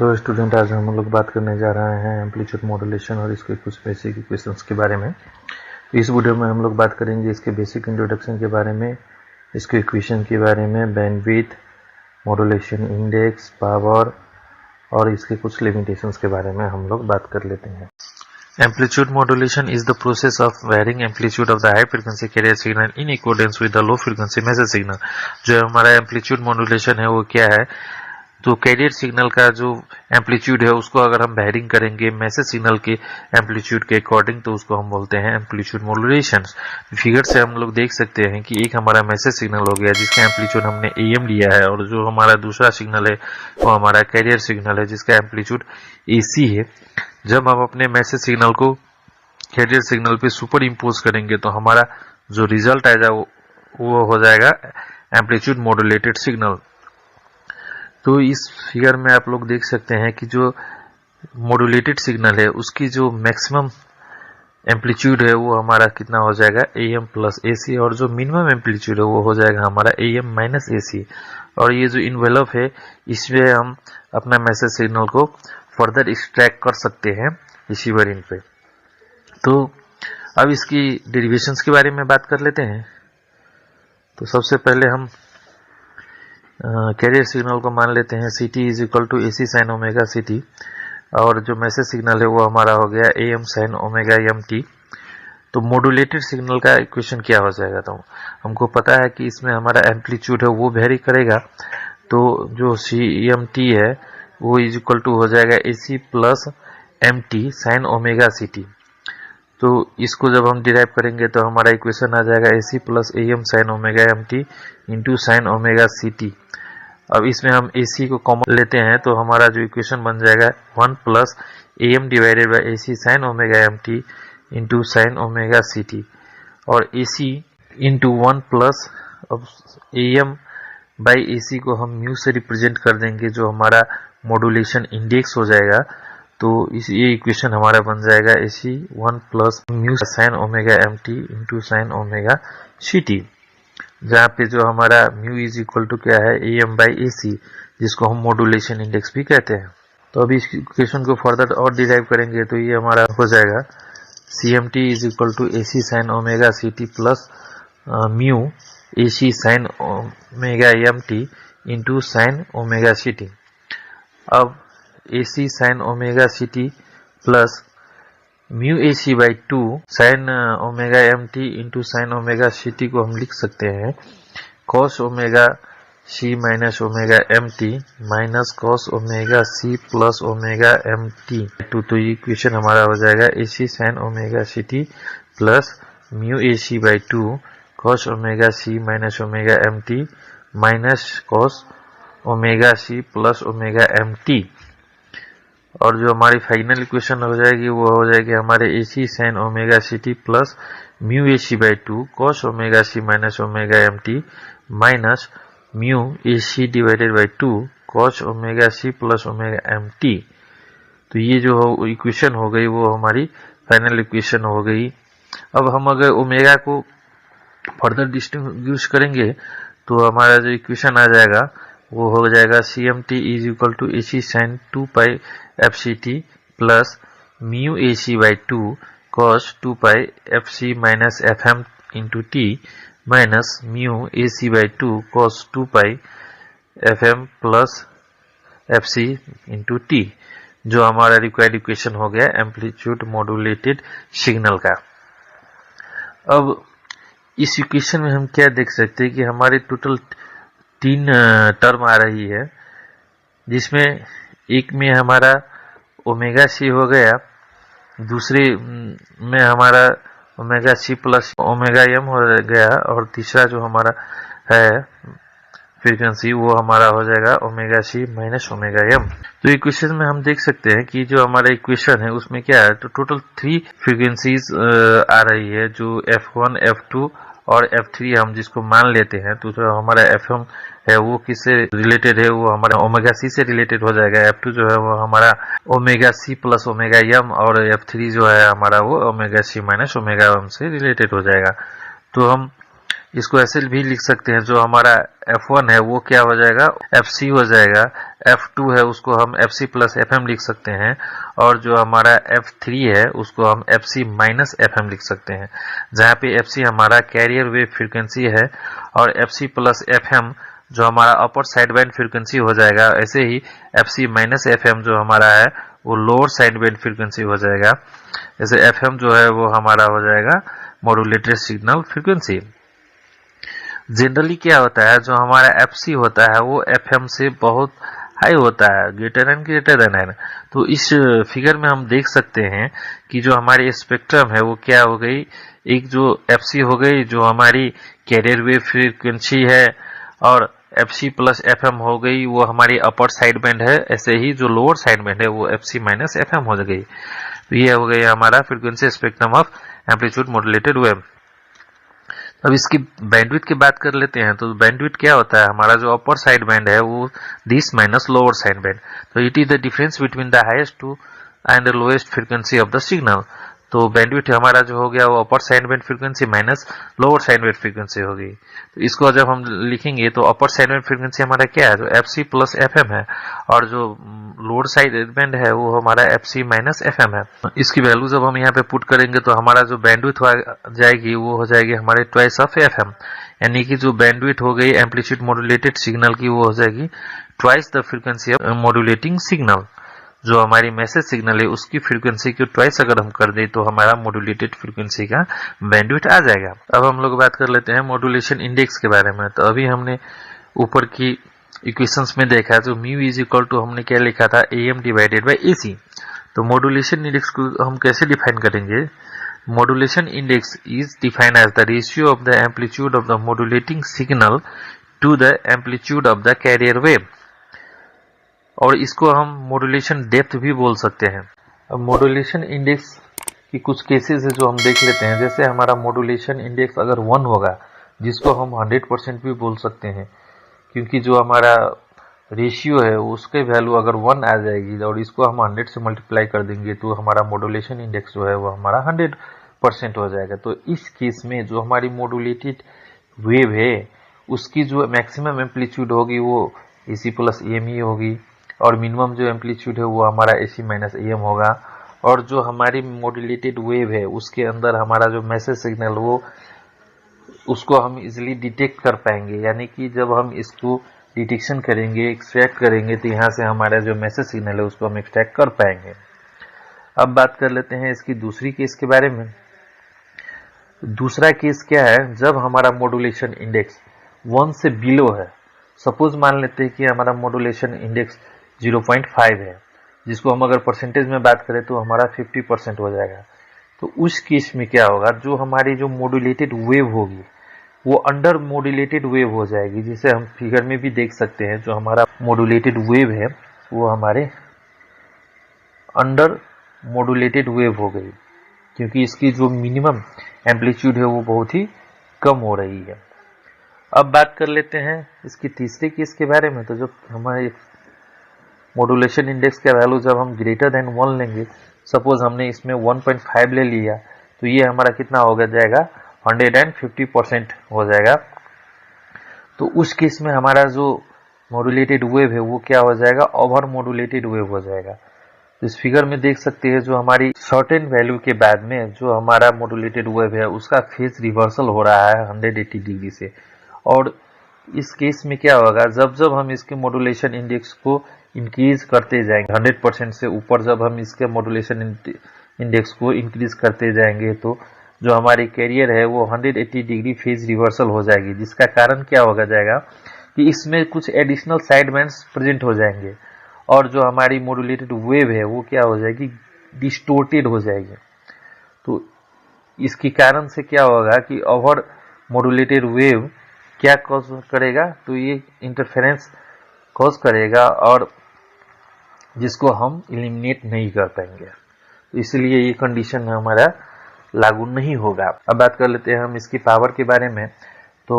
Hello student, आज हम लोग बात करने जा रहे हैं एम्पलीट्यूड मॉड्यूलेशन और इसके कुछ बेसिक इक्वेशंस के बारे में। इस वीडियो में हम लोग बात करेंगे इसके बेसिक इंट्रोडक्शन के बारे में, इसके इक्वेशन के बारे में, बैंडविड्थ, मॉड्यूलेशन इंडेक्स, पावर और इसके कुछ लिमिटेशंस के बारे में हम लोग बात कर लेते हैं। Amplitude modulation is the process of varying amplitude of the high frequency carrier signal in accordance with the low frequency message signal। जो हमारा एम्पलीट्यूड मॉड्यूलेशन है वो क्या है, तो कैरियर सिग्नल का जो एम्पलीट्यूड है उसको अगर हम वैरिंग करेंगे मैसेज सिग्नल के एम्पलीट्यूड के अकॉर्डिंग तो उसको हम बोलते हैं एम्पलीट्यूड मॉड्यूलेशन। फिगर से हम लोग देख सकते हैं कि एक हमारा मैसेज सिग्नल हो गया जिसका एम्पलीट्यूड हमने AM लिया है, और जो हमारा दूसरा सिग्नल है वो हमारा कैरियर सिग्नल है जिसका एम्पलीट्यूड AC है। जब हम अपने मैसेज सिग्नल को कैरियर सिग्नल पे सुपर इम्पोज करेंगे तो हमारा जो रिजल्ट आएगा वो हो जाएगा एम्पलीट्यूड मॉड्यूलेटेड सिग्नल। तो इस फिगर में आप लोग देख सकते हैं कि जो मॉड्यूलेटेड सिग्नल है उसकी जो मैक्सिमम एम्पलीट्यूड है वो हमारा कितना हो जाएगा AM प्लस AC, और जो मिनिमम एम्पलीट्यूड है वो हो जाएगा हमारा AM माइनस AC। और ये जो इन्वेलप है इसमें हम अपना मैसेज सिग्नल को फर्दर एक्सट्रैक्ट कर सकते हैं रिसीवर इन पे। तो अब इसकी डेरिवेशंस के बारे में बात कर लेते हैं। तो सबसे पहले हम कैरियर सिग्नल को मान लेते हैं CT is equal to AC sine omega CT, और जो मैसेज सिग्नल है वो हमारा हो गया AM साइन ओमेगा MT। तो मॉड्यूलेटेड सिग्नल का इक्वेशन क्या हो जाएगा, तो हमको पता है कि इसमें हमारा एम्पलीट्यूड है वो वेरी करेगा, तो जो CMT है वो इज इक्वल टू हो जाएगा AC plus MT sine omega CT। तो इसको जब हम डिराइव करेंगे तो हमारा इक्वेशन आ जाएगा AC plus AM sign omega MT into sine omega CT। अब इसमें हम AC को कॉमन लेते हैं तो हमारा जो इक्वेशन बन जाएगा 1 plus AM divided by AC sign omega MT into sine omega CT, और AC इंटू 1 प्लस अब AM बाई AC को हम म्यू से रिप्रेजेंट कर देंगे जो हमारा मॉड्यूलेशन इंडेक्स हो जाएगा। तो ये इक्वेशन हमारा बन जाएगा AC 1 plus mu sign omega MT into sine omega CT, जहाँ पे जो हमारा म्यू इज इक्वल टू क्या है AM बाई AC, जिसको हम मॉड्यूलेशन इंडेक्स भी कहते हैं। तो अभी इस इक्वेशन को फर्दर और डिराइव करेंगे तो ये हमारा हो जाएगा CMT is equal to AC sine omega CT plus mu AC sign omega MT into sine omega CT। अब AC sine omega CT plus mu AC by 2 sine omega MT into sine omega CT को हम लिख सकते हैं cos omega C minus omega MT minus cos omega C plus omega MT। तो ये equation हमारा हो जाएगा AC sine omega CT plus mu AC by 2 cos omega C minus omega MT minus cos omega C plus omega MT। और जो हमारी final equation हो जाएगी वो हो जाएगी हमारे AC sine omega CT plus mu AC by 2 cos omega C minus omega MT minus mu AC divided by 2 cos omega C plus omega MT। तो ये जो इक्वेशन हो गई वो हमारी फाइनल इक्वेशन हो गई। अब हम अगर ओमेगा को फर्दर डिस्टिंग्विश करेंगे तो हमारा जो इक्वेशन आ जाएगा वो हो जाएगा CMT is equal to AC sine 2 pi FCT plus mu AC by 2 cos 2 pi FC minus FM into T minus mu AC by 2 cos 2 pi FM plus FC into T, जो हमारा required equation हो गया amplitude modulated signal का। अब इस equation में हम क्या देख सकते हैं कि हमारे टोटल 3 टर्म आ रही है, जिसमें एक में हमारा ओमेगा C हो गया, दूसरे में हमारा omega C plus omega M हो गया, और तीसरा जो हमारा है फ्रीक्वेंसी वो हमारा हो जाएगा omega C minus omega M। तो इक्वेशन में हम देख सकते हैं कि जो हमारा इक्वेशन है उसमें क्या है, तो टोटल 3 फ्रीक्वेंसीज आ रही है, जो F1 F2 और F3 हम जिसको मान लेते हैं। तो जो हमारा FM है वो किससे रिलेटेड है, वो हमारा ओमेगा C से रिलेटेड हो जाएगा। F2 जो है वो हमारा omega C plus omega M, और F3 जो है हमारा वो omega C minus omega M से रिलेटेड हो जाएगा। तो हम इसको ऐसे भी लिख सकते हैं, जो हमारा F1 है वो क्या हो जाएगा, FC हो जाएगा। F2 है उसको हम FC प्लस FM लिख सकते हैं, और जो हमारा F3 है उसको हम FC माइनस FM लिख सकते हैं, जहाँ पे FC हमारा कैरियर वेव फ्रीक्वेंसी है और FC प्लस FM जो हमारा अपर साइड बैंड फ्रीक्वेंसी हो जाएगा। ऐसे ही FC माइनस FM जो हमारा है वो लोअर साइड बैंड फ्रीक्वेंसी हो जाएगा। जैसे FM जो है वो हमारा हो जाएगा मॉड्यूलेटेड सिग्नल फ्रीक्वेंसी। जनरली क्या होता है, जो हमारा FC होता है वो FM से बहुत हाई होता है, ग्रेटर देन है। तो इस फिगर में हम देख सकते हैं कि जो हमारी स्पेक्ट्रम है वो क्या हो गई, एक जो FC हो गई जो हमारी कैरियर वेव फ्रीक्वेंसी है, और FC प्लस FM हो गई वो हमारी अपर साइड बैंड है। ऐसे ही जो लोअर साइड बैंड है वो FC माइनस FM हो गई। तो ये हो गई हमारा frequency spectrum of amplitude modulated wave. अब इसकी बैंडविड्थ की बात कर लेते हैं। तो बैंडविड्थ क्या होता है, हमारा जो अपर साइड बैंड है वो this minus lower side band. तो it is the difference between the highest to and the lowest frequency of the signal. तो बैंडविड्थ हमारा जो हो गया वो upper side band frequency minus lower side band frequency हो गई। तो इसको जब हम लिखेंगे तो अपर साइड बैंड फ्रीक्वेंसी हमारा क्या है, जो FC प्लस FM है, और जो लोअर साइड बैंड है वो हमारा FC माइनस FM है। इसकी वैल्यू जब हम यहाँ पे पुट करेंगे तो हमारा जो बैंडविड्थ हो जाएगी वो हो जाएगी हमारे ट्वाइस ऑफ FM, यानी कि जो बैंडविड्थ हो गई एम्पलीट्यूड मॉड्यूलेटेड सिग्नल की वो हो जाएगी twice the frequency of modulating signal. जो हमारी मैसेज सिग्नल है उसकी फ्रीक्वेंसी को ट्वाइस अगर हम कर दें तो हमारा मॉड्यूलेटेड फ्रीक्वेंसी का बैंडविड्थ आ जाएगा। अब हम लोग बात कर लेते हैं मॉड्यूलेशन इंडेक्स के बारे में। तो अभी हमने ऊपर की इक्वेशंस में देखा जो म्यू इज इक्वल टू हमने क्या लिखा था, AM डिवाइडेड बाय AC। तो मॉड्यूलेशन इंडेक्स को हम कैसे डिफाइन करेंगे, modulation index is defined as the ratio of the amplitude of the modulating signal to the amplitude of the carrier wave, और इसको हम मॉड्यूलेशन डेप्थ भी बोल सकते हैं। अब मॉड्यूलेशन इंडेक्स की कुछ केसेस है जो हम देख लेते हैं। जैसे हमारा मॉड्यूलेशन इंडेक्स अगर 1 होगा, जिसको हम 100% भी बोल सकते हैं, क्योंकि जो हमारा रेशियो है उसके वैल्यू अगर 1 आ जाएगी और इसको हम 100 से मल्टीप्लाई कर देंगे तो हमारा मॉड्यूलेशन इंडेक्स जो है वो हमारा 100% हो जाएगा। तो इस केस में जो हमारी मॉड्यूलेटेड वेव है उसकी जो मैक्सिमम एम्पलीट्यूड होगी वो AC प्लस AM ही होगी, और मिनिमम जो एम्पलीट्यूड है वो हमारा AC माइनस AM होगा। और जो हमारी मॉड्यूलेटेड वेव है उसके अंदर हमारा जो मैसेज सिग्नल वो उसको हम इजीली डिटेक्ट कर पाएंगे, यानी कि जब हम इसको डिटेक्शन करेंगे, एक्सट्रैक्ट करेंगे, तो यहाँ से हमारा जो मैसेज सिग्नल है उसको हम एक्सट्रैक्ट कर पाएंगे। अब बात कर लेते हैं इसकी दूसरी केस के बारे में। दूसरा केस क्या है, जब हमारा मॉड्यूलेशन इंडेक्स 1 से बिलो है। सपोज मान लेते हैं कि हमारा मॉड्यूलेशन इंडेक्स 0.5 है, जिसको हम अगर परसेंटेज में बात करें तो हमारा 50% हो जाएगा। तो उस केस में क्या होगा, जो हमारी जो मॉड्यूलेटेड वेव होगी वो अंडर मॉड्यूलेटेड वेव हो जाएगी, जिसे हम फिगर में भी देख सकते हैं। जो हमारा मॉड्यूलेटेड वेव है वो हमारे अंडर मॉड्यूलेटेड वेव हो गई, क्योंकि इसकी जो मिनिमम एम्पलीट्यूड है वो बहुत ही कम हो रही है। अब बात कर लेते हैं इसकी तीसरी केस के बारे में। तो जब हमारे मॉड्यूलेशन इंडेक्स का वैल्यू जब हम ग्रेटर देन 1 लेंगे, सपोज हमने इसमें 1.5 ले लिया, तो ये हमारा कितना हो जाएगा, 150% हो जाएगा। तो उस केस में हमारा जो मॉड्यूलेटेड वेव है वो क्या हो जाएगा, ओवर मॉड्यूलेटेड वेव हो जाएगा। तो इस फिगर में देख सकते हैं जो हमारी सर्टेन वैल्यू के बाद में जो हमारा मॉड्यूलेटेड वेव है उसका फेज रिवर्सल हो रहा है 180 डिग्री से। और इस केस में क्या होगा, जब जब हम इसके मॉड्यूलेशन इंडेक्स को इंक्रीज करते जाएंगे 100% से ऊपर, जब हम इसके मॉड्यूलेशन इंडेक्स को इंक्रीज करते जाएंगे तो जो हमारी कैरियर है वो 180 डिग्री फेज रिवर्सल हो जाएगी, जिसका कारण क्या होगा जाएगा कि इसमें कुछ एडिशनल साइड बैंड्स प्रेजेंट हो जाएंगे, और जो हमारी मॉड्यूलेटेड वेव है वो क्या हो जाएगी, डिस्टोर्टेड हो जाएगी। तो इसके कारण से क्या होगा कि ओवर मॉड्यूलेटेड वेव क्या कॉज करेगा, तो ये इंटरफेरेंस कॉज करेगा, और जिसको हम एलिमिनेट नहीं कर पाएंगे। तो इसलिए ये कंडीशन हमारा लागू नहीं होगा। अब बात कर लेते हैं हम इसकी पावर के बारे में। तो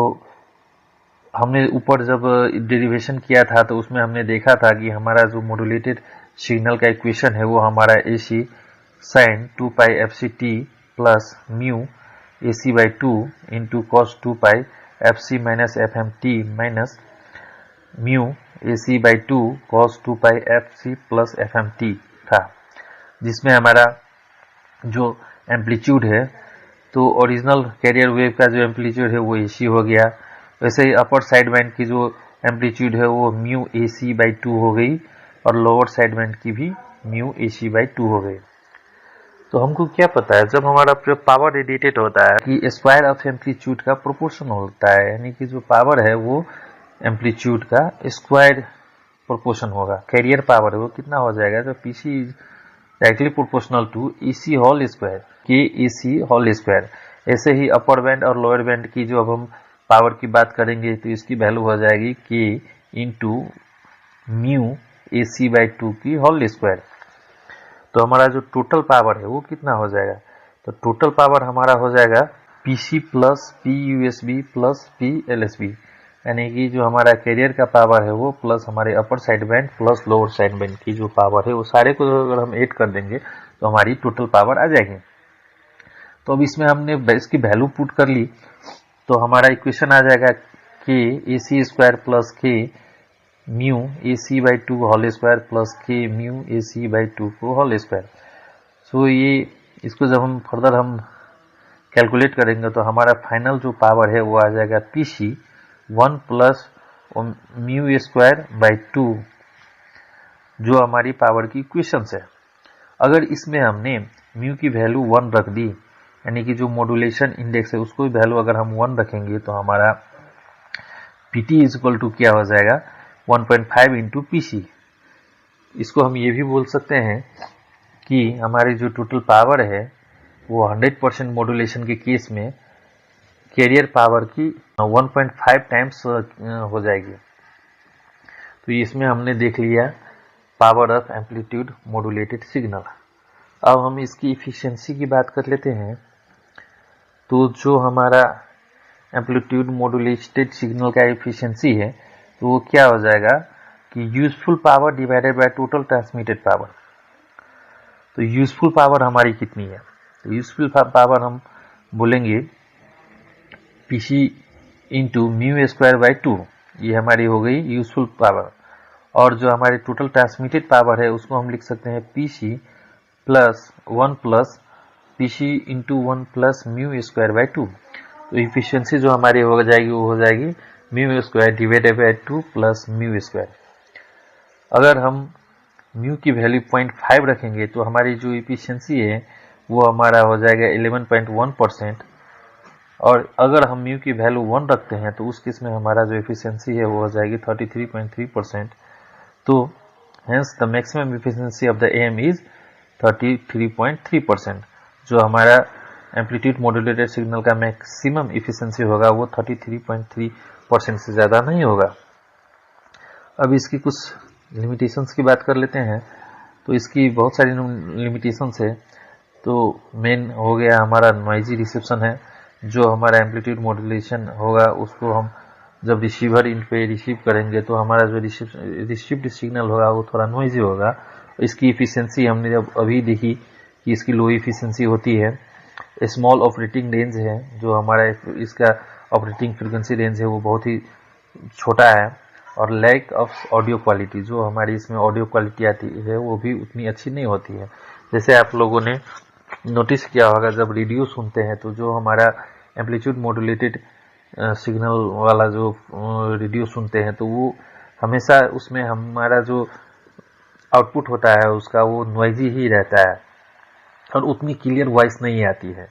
हमने ऊपर जब डेरिवेशन किया था तो उसमें हमने देखा था कि हमारा जो मॉड्यूलेटेड सिग्नल का इक्वेशन है वो हमारा AC sin 2 pi FCT plus mu AC/2 into cos 2 pi F C minus F M T minus mu A C by 2 cos 2 pi F C plus F M T था, जिसमें हमारा जो amplitude है तो original carrier wave का जो amplitude है वो AC हो गया। वैसे ही अपर साइड बैंड की जो एम्पलीट्यूड है वो म्यू AC बाई 2 हो गई और लोअर साइड बैंड की भी म्यू AC बाई 2 हो गई। तो हमको क्या पता है, जब हमारा पावर रेडिएटेड होता है कि स्क्वायर ऑफ एम्पलीट्यूड का प्रोपोर्शन होता है, यानी कि जो पावर है वो एम्पलीट्यूड का स्क्वायर प्रोपोर्शन होगा। कैरियर पावर है वो कितना हो जाएगा, तो PC directly proportional to AC whole square के AC होल स्क्वायर। ऐसे ही अपर बैंड और लोअर बैंड की जो अब हम पावर की बात करेंगे तो इसकी वैल्यू हो जाएगी K into mu AC by 2 की होल स्क्वायर। तो हमारा जो टोटल पावर है वो कितना हो जाएगा, तो टोटल पावर हमारा हो जाएगा PC plus PUSB plus PLSB, यानी कि जो हमारा कैरियर का पावर है वो प्लस हमारे अपर side band plus lower side band की जो पावर है वो सारे को अगर हम ऐड कर देंगे तो हमारी टोटल पावर आ जाएगी। तो अब इसमें हमने इसकी वैल्यू पुट कर ली तो हमारा इक्वेशन आ जाएगा K AC square plus K mu AC by 2 whole square plus K mu AC by 2 को होल स्क्वायर। सो ये इसको जब हम फर्दर हम कैलकुलेट करेंगे तो हमारा फाइनल जो पावर है वो आ जाएगा PC 1 plus mu square by 2, जो हमारी पावर की इक्वेशन है। अगर इसमें हमने म्यू की वैल्यू 1 रख दी, यानी कि जो मॉड्यूलेशन इंडेक्स है उसको वैल्यू अगर हम 1 रखेंगे तो हमारा PT इज इक्वल टू क्या हो जाएगा 1.5 इंटू PC। इसको हम ये भी बोल सकते हैं कि हमारी जो टोटल पावर है वो 100% मॉड्यूलेशन के केस में कैरियर पावर की 1.5 टाइम्स हो जाएगी। तो इसमें हमने देख लिया power of amplitude modulated signal. अब हम इसकी इफिशिएंसी की बात कर लेते हैं। तो जो हमारा एम्पलीट्यूड मॉड्यूलेटेड सिग्नल का इफिशिएंसी है तो वो क्या हो जाएगा कि useful power divided by total transmitted power. तो यूजफुल पावर हमारी कितनी है, तो यूजफुल पावर हम बोलेंगे PC into mu square by 2, ये हमारी हो गई यूजफुल पावर। और जो हमारी टोटल ट्रांसमिटेड पावर है उसको हम लिख सकते हैं PC plus 1 plus PC into 1 plus mu square by 2। तो इफिशियंसी जो हमारी हो जाएगी वो हो जाएगी mu square divided by 2 plus mu square. अगर हम म्यू की वैल्यू 0.5 रखेंगे तो हमारी जो इफिशियंसी है वो हमारा हो जाएगा 11.1%। और अगर हम म्यू की वैल्यू 1 रखते हैं तो उस केस में हमारा जो एफिशिएंसी है वो हो जाएगी 33.3%। तो hence the maximum efficiency of the AM is 33.3%। जो हमारा एम्पलीट्यूड मॉड्यूलेटेड सिग्नल का मैक्सिमम एफिशिएंसी होगा वो 33.3% से ज़्यादा नहीं होगा। अब इसकी कुछ लिमिटेशंस की बात कर लेते हैं। तो इसकी बहुत सारी लिमिटेशंस है। तो मेन हो गया हमारा नॉइजी रिसेप्शन है। जो हमारा एम्पलीट्यूड मॉड्यूलेशन होगा उसको हम जब रिसीवर इन पे रिसीव करेंगे तो हमारा जो रिसीव्ड सिग्नल होगा वो थोड़ा नॉइजी होगा। इसकी इफिशिएंसी हमने जब अभी देखी कि इसकी लो इफिशिएंसी होती है। स्मॉल ऑपरेटिंग रेंज है, जो हमारा इसका ऑपरेटिंग फ्रीक्वेंसी रेंज है वो बहुत ही छोटा है। और लैक ऑफ ऑडियो क्वालिटी, जो हमारी इसमें ऑडियो क्वालिटी आती है वो भी उतनी अच्छी नहीं होती है। जैसे आप लोगों ने नोटिस किया होगा जब रेडियो सुनते हैं तो जो हमारा एम्पलीट्यूड मॉड्यूलेटेड सिग्नल वाला जो रेडियो सुनते हैं तो वो हमेशा उसमें हमारा जो आउटपुट होता है उसका वो नॉइजी ही रहता है और उतनी क्लियर वॉइस नहीं आती है।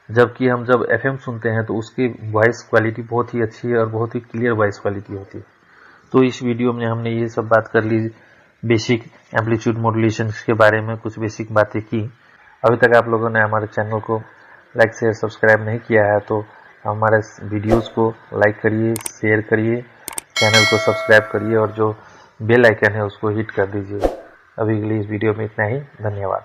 जबकि हम जब FM सुनते हैं तो उसकी वॉइस क्वालिटी बहुत ही अच्छी है और बहुत ही क्लियर वॉइस क्वालिटी होती है। तो इस वीडियो में हमने ये सब बात कर ली, बेसिक एम्पलीट्यूड मॉड्यूलेशन के बारे में कुछ बेसिक बातें की। अभी तक आप लोगों ने हमारे चैनल को लाइक शेयर सब्सक्राइब नहीं किया है तो हमारे वीडियोस को लाइक करिए, शेयर करिए, चैनल को सब्सक्राइब करिए और जो बेल आइकन है उसको हिट कर दीजिए। अभी के लिए इस वीडियो में इतना ही, धन्यवाद।